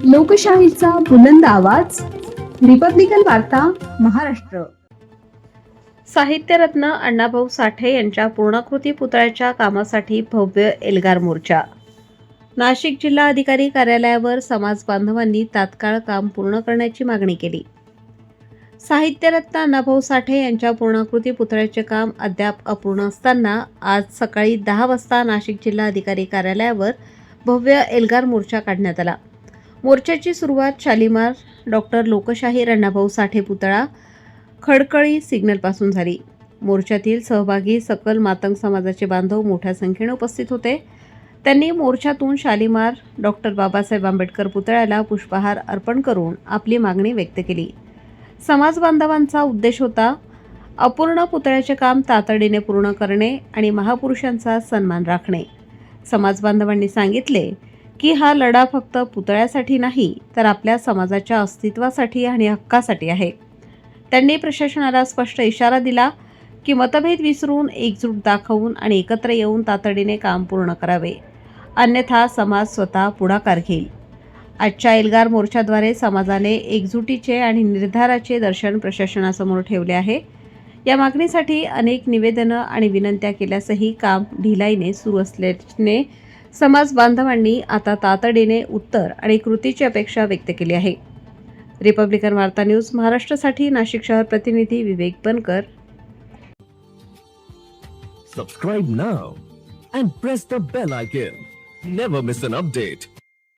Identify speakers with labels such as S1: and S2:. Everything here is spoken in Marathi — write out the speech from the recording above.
S1: लोकशाहीचा बुलंद आवाज, रिपब्लिकन वार्ता, महाराष्ट्र.
S2: साहित्यरत्न अण्णाभाऊ साठे यांच्या पूर्णाकृती पुतळ्याच्या कामासाठी भव्य एल्गार मोर्चा. नाशिक जिल्हा अधिकारी कार्यालयावर समाज बांधवांनी तात्काळ काम पूर्ण करण्याची मागणी केली. साहित्यरत्न अण्णाभाऊ साठे यांच्या पूर्णाकृती पुतळ्याचे काम अद्याप अपूर्ण असताना आज सकाळी 10 वाजता नाशिक जिल्हा अधिकारी कार्यालयावर भव्य एल्गार मोर्चा काढण्यात आला. मोर्चाची सुरुवात शालिमार डॉक्टर लोकशाहीर अण्णाभाऊ साठे पुतळा खडकळी सिग्नलपासून झाली. मोर्चातील सहभागी सकल मातंग समाजाचे बांधव मोठ्या संख्येने उपस्थित होते. त्यांनी मोर्चातून शालिमार डॉक्टर बाबासाहेब आंबेडकर पुतळ्याला पुष्पहार अर्पण करून आपली मागणी व्यक्त केली. समाज बांधवांचा उद्देश होता अपूर्ण पुतळ्याचे काम तातडीने पूर्ण करणे आणि महापुरुषांचा सन्मान राखणे. समाज बांधवांनी सांगितले की हा लढा फक्त पुतळ्यासाठी नाही तर आपल्या समाजाच्या अस्तित्वासाठी आणि हक्कासाठी आहे. त्यांनी प्रशासनाला स्पष्ट इशारा दिला की मतभेद विसरून एकजूट दाखवून आणि एकत्र येऊन तातडीने काम पूर्ण करावे, अन्यथा समाज स्वतः पुढाकार घेईल. आजच्या एल्गार मोर्चाद्वारे समाजाने एकजुटीचे आणि निर्धाराचे दर्शन प्रशासनासमोर ठेवले आहे. या मागणीसाठी अनेक निवेदनं आणि विनंत्या केल्यासही काम ढिलाईने सुरू असल्याने समाज बांधवांनी आता तातडीने उत्तर आणि कृतीची अपेक्षा व्यक्त केली आहे. रिपब्लिकन वार्ता न्यूज महाराष्ट्रासाठी नाशिक शहर प्रतिनिधी विवेक बनकर.
S3: Subscribe now and press the bell icon. Never miss an update.